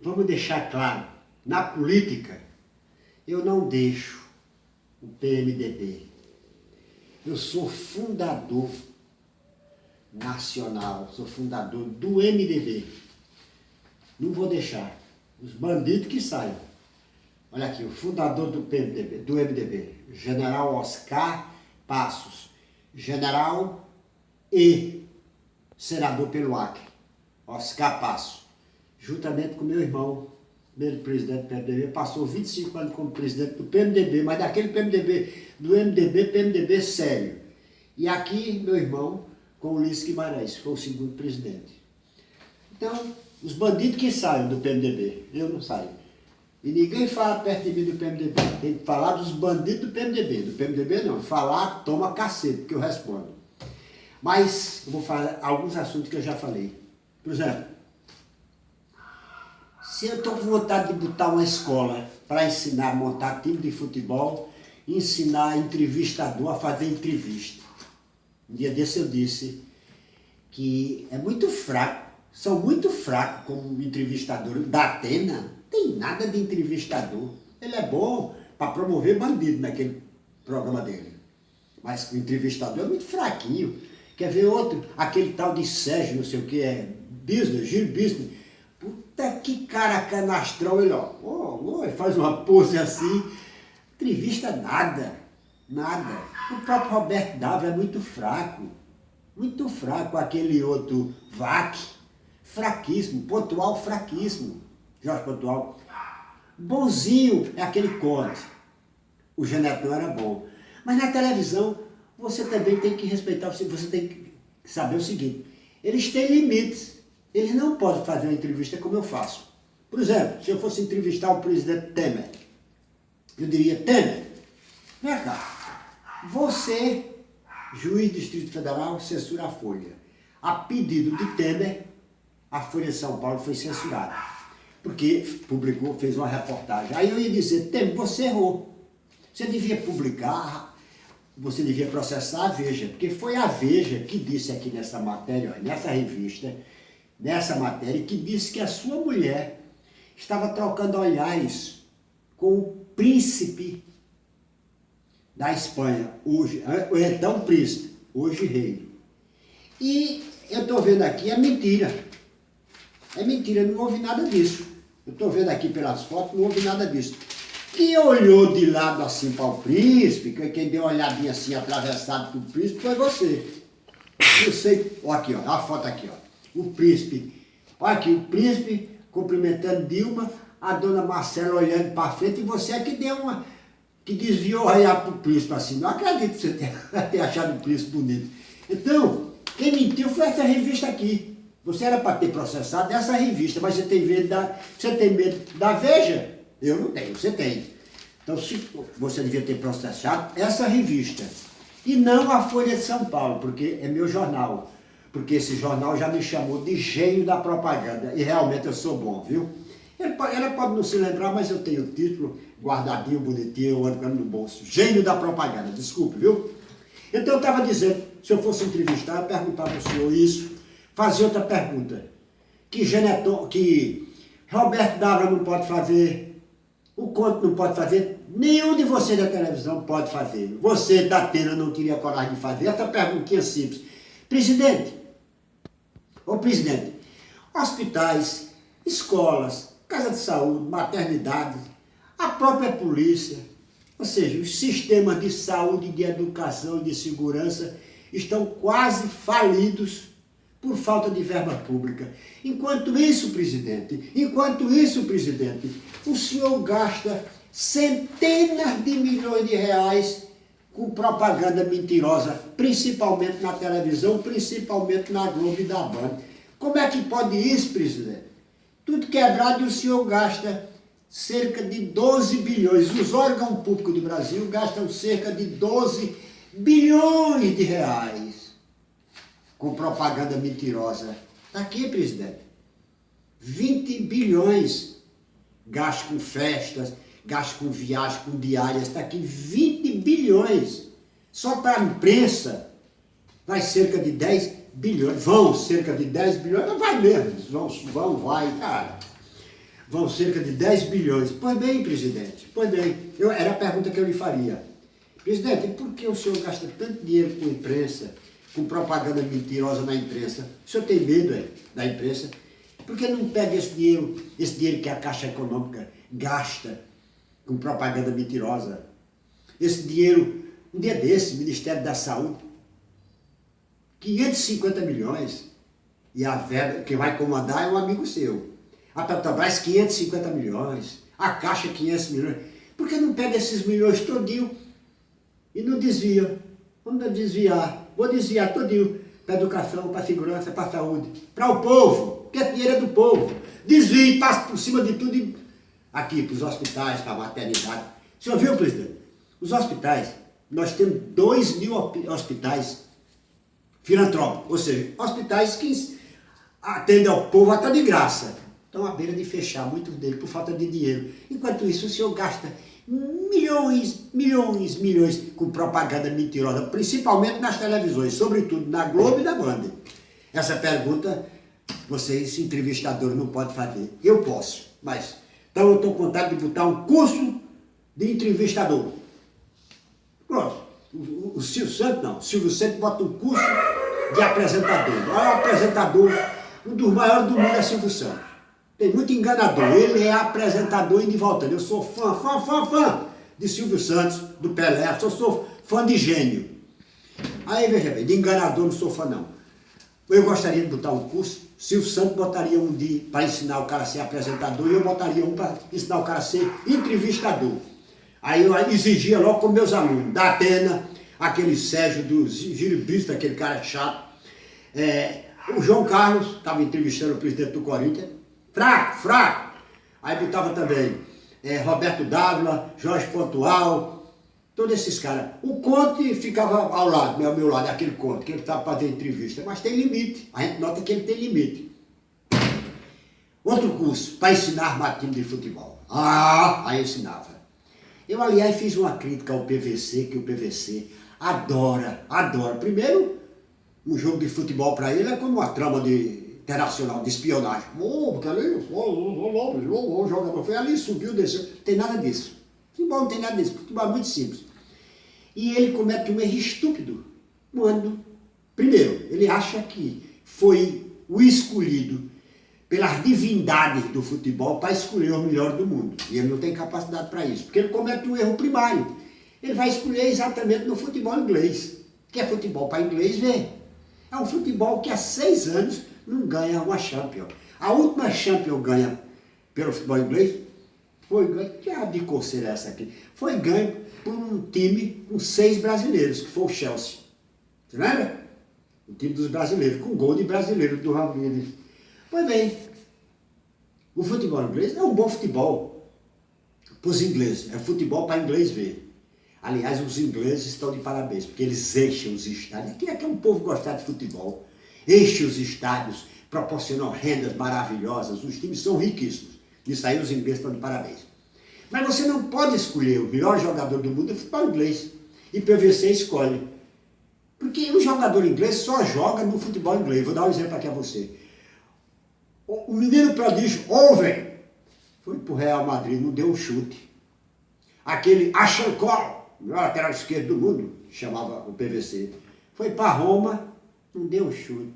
Vamos deixar claro, na política, eu não deixo o PMDB. Eu sou fundador nacional, sou fundador do MDB. Não vou deixar os bandidos que saiam. Olha aqui, o fundador do PMDB, do MDB, General Oscar Passos, general e senador pelo Acre, Oscar Passos, juntamente com meu irmão, primeiro presidente do PMDB, passou 25 anos como presidente do PMDB, mas daquele PMDB, do MDB, PMDB sério. E aqui, meu irmão, com o Ulisses Guimarães, foi o segundo presidente. Então, os bandidos que saem do PMDB, eu não saio. E ninguém fala perto de mim do PMDB. Tem que falar dos bandidos do PMDB. Do PMDB não. Falar, toma cacete, que eu respondo. Mas eu vou falar alguns assuntos que eu já falei. Por exemplo, se eu estou com vontade de botar uma escola para ensinar a montar time de futebol, ensinar entrevistador a fazer entrevista. Um dia desse eu disse que é muito fraco, são muito fracos como entrevistador da Atena. Tem nada de entrevistador. Ele é bom para promover bandido naquele programa dele. Mas o entrevistador é muito fraquinho. Quer ver outro? Aquele tal de Sérgio, não sei o que, é business, Gil Business. Puta que cara canastrão, ele ó, faz uma pose assim. Entrevista nada, nada. O próprio Roberto Dávila é muito fraco. Muito fraco. Aquele outro Vac, fraquíssimo, Pontual fraquíssimo. Jorge Pontual. Bonzinho é aquele Conte. O Genetão era bom. Mas na televisão, você também tem que respeitar, você tem que saber o seguinte, eles têm limites. Eles não podem fazer uma entrevista como eu faço. Por exemplo, se eu fosse entrevistar o presidente Temer, eu diria, Temer, vem cá, você, juiz do Distrito Federal, censura a Folha. A pedido de Temer, a Folha de São Paulo foi censurada. Porque publicou, fez uma reportagem. Aí eu ia dizer, Temer, você errou. Você devia publicar, você devia processar a Veja, porque foi a Veja que disse aqui nessa matéria, nessa revista, nessa matéria, que disse que a sua mulher estava trocando olhares com o príncipe da Espanha, hoje, então príncipe, hoje rei. E eu estou vendo aqui, é mentira. É mentira, não houve nada disso. Eu estou vendo aqui pelas fotos, não houve nada disso. Quem olhou de lado assim para o príncipe, quem deu uma olhadinha assim atravessado para o príncipe, foi você. Eu sei, ó aqui, ó, a foto aqui, ó. O príncipe, olha aqui, o príncipe cumprimentando Dilma, a dona Marcela olhando para frente, e você é que deu uma, que desviou olhar para o príncipe assim. Não acredito que você ter achado o príncipe bonito. Então, quem mentiu foi essa revista aqui. Você era para ter processado essa revista, mas você tem medo da Veja? Eu não tenho, você tem. Então, você devia ter processado essa revista. E não a Folha de São Paulo, porque é meu jornal. Porque esse jornal já me chamou de gênio da propaganda. E realmente eu sou bom, viu? Ela pode não se lembrar, mas eu tenho o título guardadinho, bonitinho, eu ando no bolso. Gênio da propaganda, desculpe, viu? Então eu estava dizendo, se eu fosse entrevistar, eu perguntava ao senhor isso. Fazer outra pergunta, que Roberto Dávila não pode fazer, o Conte não pode fazer, nenhum de vocês da televisão pode fazer. Você da Atena não teria coragem de fazer. Essa perguntinha simples. Presidente, hospitais, escolas, casa de saúde, maternidade, a própria polícia, ou seja, os sistemas de saúde, de educação e de segurança estão quase falidos por falta de verba pública. Enquanto isso, presidente, o senhor gasta centenas de milhões de reais com propaganda mentirosa, principalmente na televisão, principalmente na Globo e da Band. Como é que pode isso, presidente? Tudo quebrado e o senhor gasta cerca de 12 bilhões. Os órgãos públicos do Brasil gastam cerca de 12 bilhões de reais. Com propaganda mentirosa. Está aqui, presidente. 20 bilhões. Gasto com festas, gasto com viagens, com diárias. Está aqui 20 bilhões. Só para a imprensa vai cerca de 10 bilhões. Vão cerca de 10 bilhões. Não vai mesmo. Vai, cara. vão cerca de 10 bilhões. Pois bem, presidente, pois bem, era a pergunta que eu lhe faria. Presidente, por que o senhor gasta tanto dinheiro com imprensa, com propaganda mentirosa na imprensa? O senhor tem medo da imprensa? Por que não pega esse dinheiro que a Caixa Econômica gasta com propaganda mentirosa? Esse dinheiro, um dia desse, Ministério da Saúde, 550 milhões, e a verba que vai comandar é um amigo seu. A Petrobras, 550 milhões, a Caixa, 500 milhões. Por que não pega esses milhões todinho e não desvia? Vamos desviar, vou desviar todinho para a educação, para a segurança, para a saúde, para o povo, porque esse dinheiro é do povo. Desvie, passe por cima de tudo, aqui para os hospitais, para a maternidade. O senhor viu, presidente? Os hospitais, nós temos 2.000 hospitais filantrópicos, ou seja, hospitais que atendem ao povo até de graça. Estão à beira de fechar, muitos deles, por falta de dinheiro. Enquanto isso, o senhor gasta milhões com propaganda mentirosa, principalmente nas televisões, sobretudo na Globo e na Band. Essa pergunta, vocês, entrevistadores, não podem fazer. Eu posso, mas... Então eu estou com vontade de botar um curso de entrevistador. Pronto. O Silvio Santos não. O Silvio Santos bota um curso de apresentador. O maior apresentador, um dos maiores do mundo é Silvio Santos. Tem muito enganador. Ele é apresentador e de volta. Eu sou fã de Silvio Santos, do Pelé. Eu sou fã de gênio. Aí, veja bem, de enganador não sou fã não. Eu gostaria de botar um curso. Silvio Santos botaria um para ensinar o cara a ser apresentador e eu botaria um para ensinar o cara a ser entrevistador. Aí eu exigia logo com meus alunos, da Atena, aquele Sérgio do Giribista, aquele cara chato. O João Carlos estava entrevistando o presidente do Corinthians, fraco. Aí botava também Roberto Dávila, Jorge Pontual, todos esses caras. O Conte ficava ao meu lado, aquele Conte, que ele estava fazendo entrevista, mas tem limite, a gente nota que ele tem limite. Outro curso, para ensinar armar time de futebol. Aí ensinava. Eu, aliás, fiz uma crítica ao PVC, que o PVC adora. Primeiro, um jogo de futebol para ele é como uma trama internacional de espionagem. Porque ali, o jogador foi ali, subiu, desceu. Não tem nada disso. Futebol não tem nada disso. Futebol é muito simples. E ele comete um erro estúpido. Primeiro, ele acha que foi o escolhido pelas divindades do futebol para escolher o melhor do mundo. E ele não tem capacidade para isso, porque ele comete um erro primário. Ele vai escolher exatamente no futebol inglês, que é futebol para inglês ver. É um futebol que há 6 anos não ganha uma Champions. A última Champions ganha pelo futebol inglês foi ganho, que de coceira é essa aqui? Foi ganho por um time com 6 brasileiros, que foi o Chelsea. Você lembra? O time dos brasileiros, com gol de brasileiro do Ramires. Pois bem, o futebol inglês é um bom futebol para os ingleses, é futebol para inglês ver. Aliás, os ingleses estão de parabéns, porque eles enchem os estádios. Aqui é que um povo gostar de futebol, enche os estádios, proporcionam rendas maravilhosas, os times são riquíssimos. Isso aí os ingleses estão de parabéns. Mas você não pode escolher o melhor jogador do mundo do futebol inglês, e PVC escolhe. Porque o jogador inglês só joga no futebol inglês. Vou dar um exemplo aqui a você. O menino prodígio Owen foi para o Real Madrid, não deu um chute. Aquele Achancol, o melhor lateral esquerdo do mundo, chamava o PVC, foi para Roma, não deu um chute.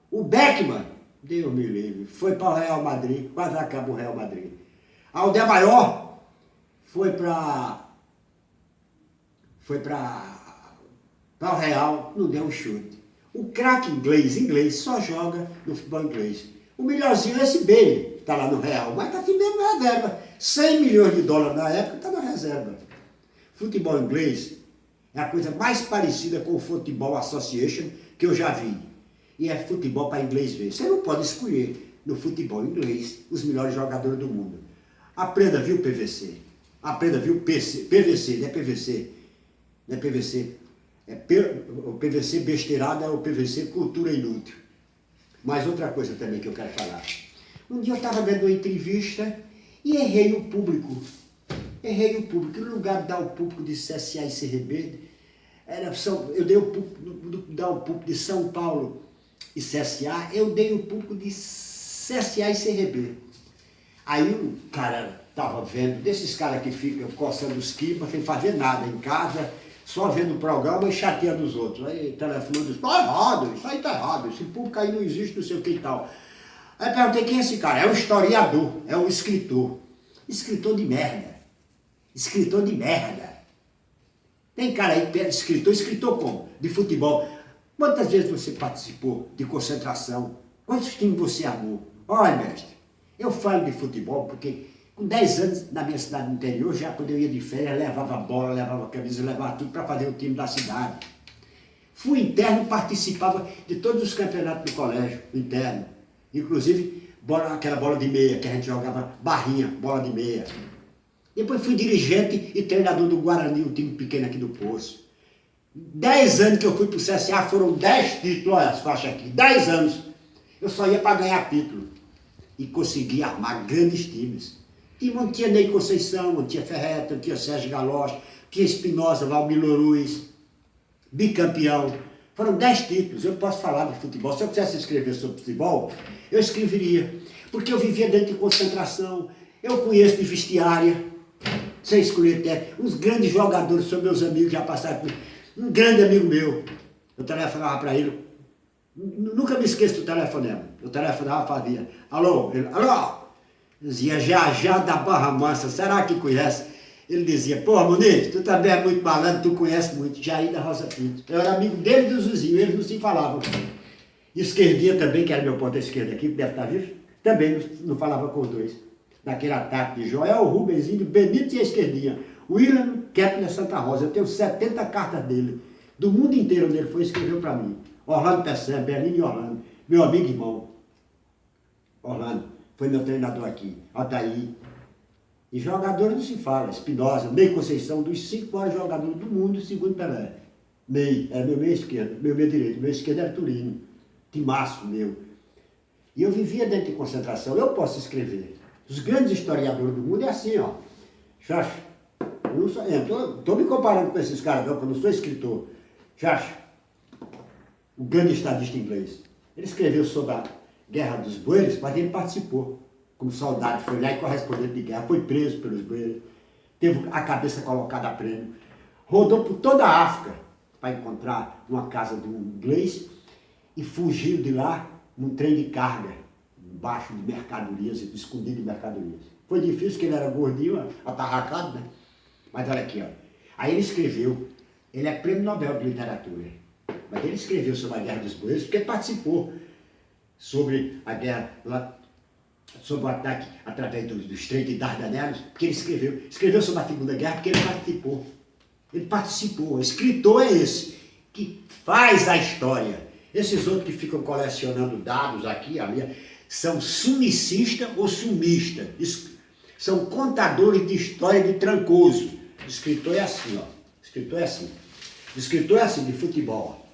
O Beckman, Deus me livre, foi para o Real Madrid, quase acabou o Real Madrid. Aldemaior foi para o Real, não deu um chute. O craque inglês só joga no futebol inglês. O melhorzinho é esse Bale, que está lá no Real, mas está aqui mesmo na reserva. 100 milhões de dólares na época, está na reserva. Futebol inglês é a coisa mais parecida com o Football Association que eu já vi. E é futebol para inglês ver. Você não pode escolher no futebol inglês os melhores jogadores do mundo. Aprenda, viu, PVC? Aprenda, viu, PVC, não é PVC. Não é PVC. O PVC besteirada é o PVC cultura inútil. Mas outra coisa também que eu quero falar. Um dia eu estava vendo uma entrevista e errei o público. No lugar de dar o público de CSA e CRB, eu dei o público de São Paulo e CSA, eu dei o público de CSA e CRB. Aí um cara estava vendo, desses caras que ficam coçando os quilos, sem fazer nada em casa, só vendo o programa e chateando os outros. Aí telefonando, está errado, isso aí está errado, esse público aí não existe, não sei o que e tal. Aí perguntei quem é esse cara, é um historiador, é um escritor. Escritor de merda. Escritor de merda. Tem cara aí, escritor como? De futebol. Quantas vezes você participou de concentração? Quantos times você amou? Olha, mestre, eu falo de futebol porque com 10 anos na minha cidade do interior, já quando eu ia de férias, levava bola, levava camisa, levava tudo para fazer o time da cidade. Fui interno, participava de todos os campeonatos do colégio, interno. Inclusive, aquela bola de meia, que a gente jogava barrinha, bola de meia. Depois fui dirigente e treinador do Guarani, um time pequeno aqui do Poço. 10 anos que eu fui para o CSA, foram 10 títulos, olha as faixas aqui, 10 anos. Eu só ia para ganhar título. E consegui armar grandes times. Não tinha Ney Conceição, não tinha Ferreta, não tinha Sérgio Galoche, tinha Espinosa, Valmir Louruz, bicampeão. Foram 10 títulos, eu posso falar de futebol. Se eu quisesse escrever sobre futebol, eu escreveria. Porque eu vivia dentro de concentração, eu conheço de vestiária, sem escolher técnico. Uns grandes jogadores, são meus amigos, já passaram por... Um grande amigo meu, eu telefonava para ele, nunca me esqueço do telefonema. Eu telefonava, fazia, alô, ele, alô, dizia já da Barra Mansa, será que conhece? Ele dizia, pô, Muniz, tu também é muito malandro, tu conhece muito, Jair da Rosa Pinto. Eu era amigo dele e do Zuzinho, eles não se falavam. Esquerdinha também, que era meu ponto esquerdo aqui, que deve estar vivo, também não falava com os dois. Naquele ataque de Joel, Rubenzinho, Benito e a esquerdinha. William Kepler Santa Rosa, eu tenho 70 cartas dele, do mundo inteiro onde ele foi, escreveu para mim. Orlando Pessan, Berlino e Orlando, meu amigo e irmão. Orlando, foi meu treinador aqui, Altair. E jogadores não se fala, Espinosa, Ney Conceição, dos 5 maiores jogadores do mundo, segundo Pelé. Ney, era meu meio esquerdo, meu meio direito, meu esquerdo era Turino, Timaço meu. E eu vivia dentro de concentração, eu posso escrever. Os grandes historiadores do mundo é assim, ó. Chacha, eu estou me comparando com esses caras, não, porque eu não sou escritor. Chacha, o grande estadista inglês, ele escreveu sobre a Guerra dos Boeres, mas ele participou como soldado, foi lá e correspondente de guerra, foi preso pelos boeres, teve a cabeça colocada a prêmio, rodou por toda a África para encontrar uma casa de um inglês e fugiu de lá num trem de carga, embaixo de mercadorias, escondido de mercadorias. Foi difícil, porque ele era gordinho, atarracado, né? Mas olha aqui, ó. Aí ele escreveu, ele é prêmio Nobel de Literatura, mas ele escreveu sobre a Guerra dos Boeres porque participou sobre a guerra lá, sobre o ataque através do Estreito de Dardanelos, porque ele escreveu sobre a Segunda Guerra porque ele participou. Ele participou, o escritor é esse, que faz a história. Esses outros que ficam colecionando dados aqui e ali, são sumicistas ou sumistas, são contadores de história de Trancoso. O escritor é assim, ó, o escritor é assim. O escritor é assim, de futebol.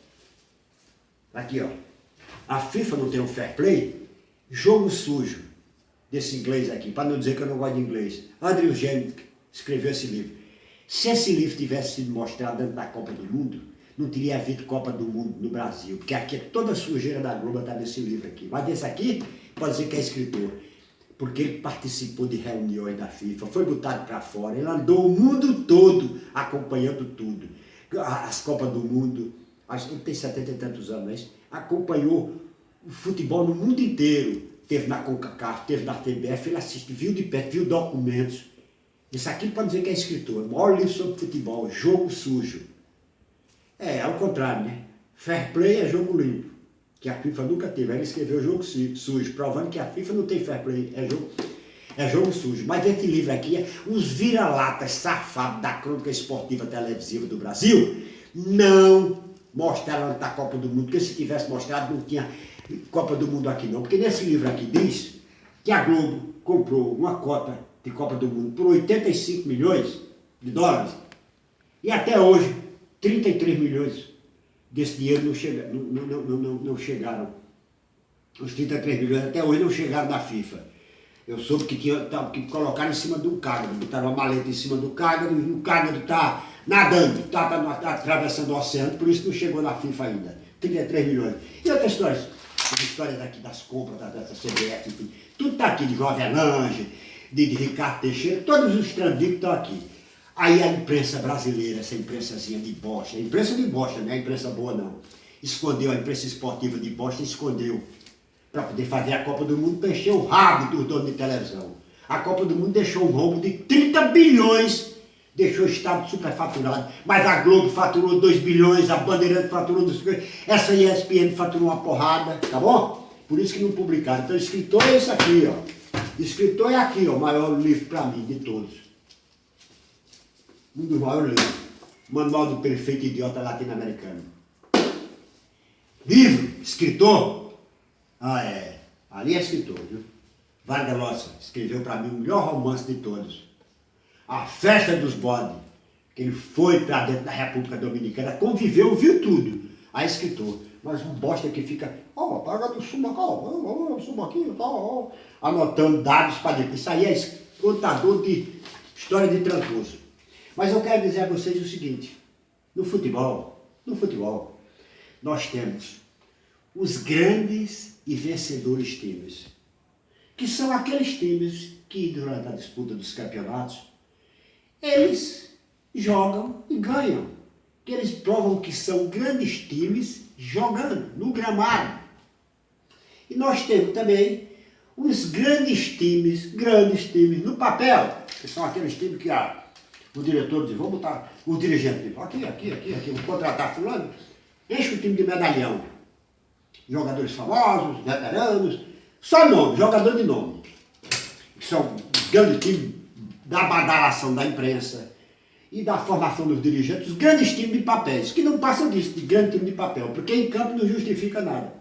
Aqui, ó, a FIFA não tem um fair play, jogo sujo. Desse inglês aqui, para não dizer que eu não gosto de inglês. Andrew James escreveu esse livro. Se esse livro tivesse sido mostrado dentro da Copa do Mundo, não teria havido Copa do Mundo no Brasil, porque aqui toda a sujeira da Globo está nesse livro aqui. Mas esse aqui, pode dizer que é escritor, porque ele participou de reuniões da FIFA, foi botado para fora, ele andou o mundo todo acompanhando tudo. As Copas do Mundo, acho que ele tem 70 e tantos anos, mas acompanhou o futebol no mundo inteiro. Teve na CONCACAF, teve na TBF, ele assiste, viu de perto, viu documentos. Isso aqui pode dizer que é escritor. O maior livro sobre futebol, jogo sujo. É, ao contrário, né? Fair play é jogo limpo, que a FIFA nunca teve. Aí ele escreveu jogo sujo, provando que a FIFA não tem fair play, é jogo sujo. Mas esse livro aqui é os vira-latas safados da crônica esportiva televisiva do Brasil não mostraram da Copa do Mundo, porque se tivesse mostrado não tinha Copa do Mundo aqui não, porque nesse livro aqui diz que a Globo comprou uma cota de Copa do Mundo por 85 milhões de dólares e até hoje 33 milhões desse dinheiro não chegaram. Os 33 milhões até hoje não chegaram da FIFA. Eu soube que colocaram em cima do cágado, botaram uma maleta em cima do cágado e o cágado está nadando, está atravessando o oceano, por isso não chegou na FIFA ainda. 33 milhões. E outras histórias aqui das compras da CBF, tudo está aqui, de Jovelange, de Ricardo Teixeira, todos os trambiques estão aqui. Aí a imprensa brasileira, essa imprensazinha de bosta, a imprensa de bosta, não é a imprensa boa não, escondeu, a imprensa esportiva de bosta escondeu, para poder fazer a Copa do Mundo, para encher o rabo dos donos de televisão. A Copa do Mundo deixou um rombo de 30 bilhões, deixou o Estado superfaturado, mas a Globo faturou 2 bilhões, a Bandeirante faturou 2 bilhões, essa ESPN faturou uma porrada, tá bom? Por isso que não publicaram. Então, escritor é isso aqui, ó. Escritor é aqui, ó, o maior livro para mim de todos. Um dos maiores livros. Manual do Perfeito Idiota Latino-Americano. Livro, escritor. Ah, é. Ali é escritor, viu? Vargas Llosa escreveu para mim o melhor romance de todos. A Festa dos Bodes. Que ele foi para dentro da República Dominicana, conviveu, viu tudo. Aí escritor. Mas um bosta que fica, ó, paga do sumaquinho, tal, anotando dados para depois. Isso aí é contador de história de tramposo. Mas eu quero dizer a vocês o seguinte, no futebol, nós temos os grandes e vencedores times, que são aqueles times que durante a disputa dos campeonatos, eles jogam e ganham, que eles provam que são grandes times jogando no gramado. E nós temos também os grandes times no papel, que são aqueles times que o diretor diz, vamos botar, o dirigente diz, aqui, vou contratar fulano, enche o time de medalhão. Jogadores famosos, veteranos, só nome, jogador de nome. Que são os grandes times da badalação da imprensa e da formação dos dirigentes, os grandes times de papéis, que não passam disso, de grande time de papel, porque em campo não justifica nada.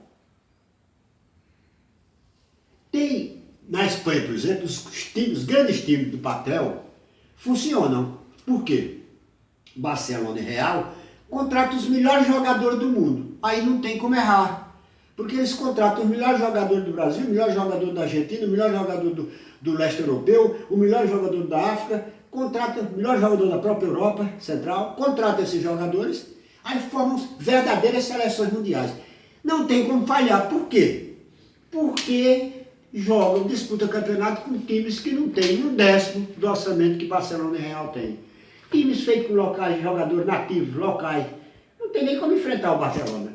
Tem, na Espanha, por exemplo, os grandes times do papel funcionam. Por quê? Barcelona e Real contratam os melhores jogadores do mundo. Aí não tem como errar. Porque eles contratam os melhores jogadores do Brasil, o melhor jogador da Argentina, o melhor jogador do leste europeu, o melhor jogador da África, contrata o melhor jogador da própria Europa Central, contrata esses jogadores, aí formam verdadeiras seleções mundiais. Não tem como falhar. Por quê? Porque jogam, disputam campeonato com times que não têm um décimo do orçamento que Barcelona e Real tem. Times feitos com locais, jogadores nativos, locais. Não tem nem como enfrentar o Barcelona.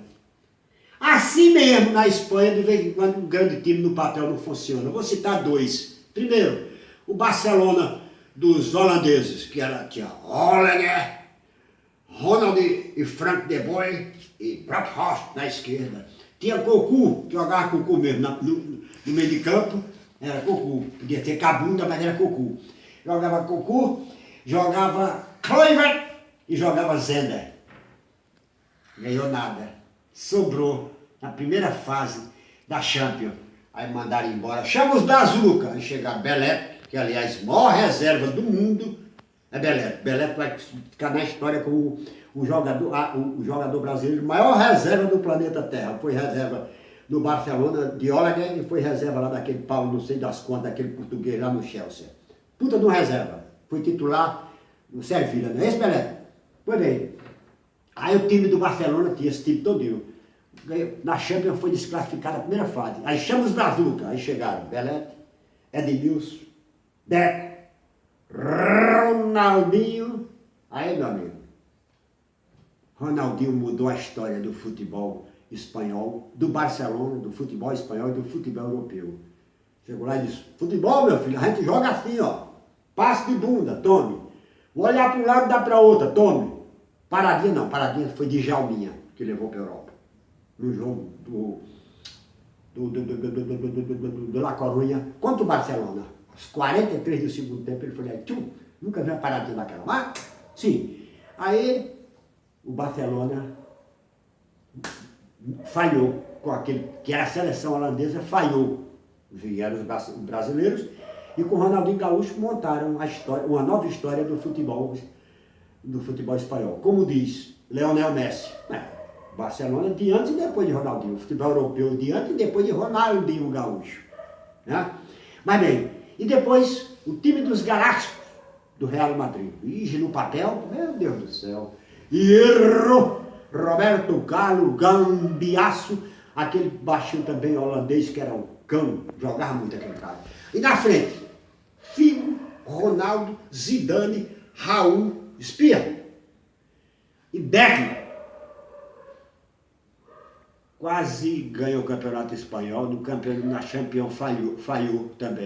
Assim mesmo, na Espanha, de vez em quando, um grande time no papel não funciona. Eu vou citar dois. Primeiro, o Barcelona dos holandeses, que tinha Hollinger, Ronald e Frank de Boer e Brathaus na esquerda. Tinha Cocu, que jogava Cocu mesmo no meio de campo, era Cocu. Podia ter Cabunda, mas era Cocu. Jogava Cocu, jogava Kluivert e jogava Zender. Ganhou nada. Sobrou na primeira fase da Champions. Aí mandaram embora. Chama os Brazuca. Aí chegaram Belotti, que aliás, maior reserva do mundo é Belotti. Belotti vai ficar na história como o jogador brasileiro, maior reserva do planeta Terra. Foi reserva do Barcelona de Hollinger e foi reserva lá daquele Paulo, não sei das quantas, daquele português lá no Chelsea. Puta de um reserva. Foi titular no Sevilha, não é esse, Belotti? Pois bem. Aí o time do Barcelona tinha esse time todinho. Na Champions foi desclassificado a primeira fase. Aí chama os Brazuca. Aí chegaram Belotti, Edmilson, Deco, Ronaldinho. Aí, meu amigo, Ronaldinho mudou a história do futebol espanhol, do Barcelona, do futebol espanhol e do futebol europeu. Chegou lá e disse, futebol, meu filho, a gente joga assim, ó. Passe de bunda, tome. Vou olhar para um lado e dá para outro, tome. Paradinha não, Paradinha foi de Jalminha, que levou para a Europa. No jogo do La Coruña contra o Barcelona. Aos 43 do segundo tempo ele falou, nunca vi uma Paradinha daquela. Mas, sim. Aí o Barcelona falhou com aquele, que era a seleção holandesa, falhou. Vieram os brasileiros e com o Ronaldinho Gaúcho montaram a história, uma nova história do futebol espanhol. Como diz Lionel Messi, Barcelona de antes e depois de Ronaldinho, o futebol europeu de antes e depois de Ronaldinho Gaúcho. Né? Mas bem, e depois o time dos Galácticos do Real Madrid. Ige no papel, meu Deus do céu. Hierro, Roberto Carlos, Gambiaço, aquele baixinho também holandês que era um cão, jogava muito aquele cara. E na frente, Ronaldo, Zidane, Raul, espia. E Beckham quase ganhou o campeonato espanhol, no campeonato, na Champions falhou também.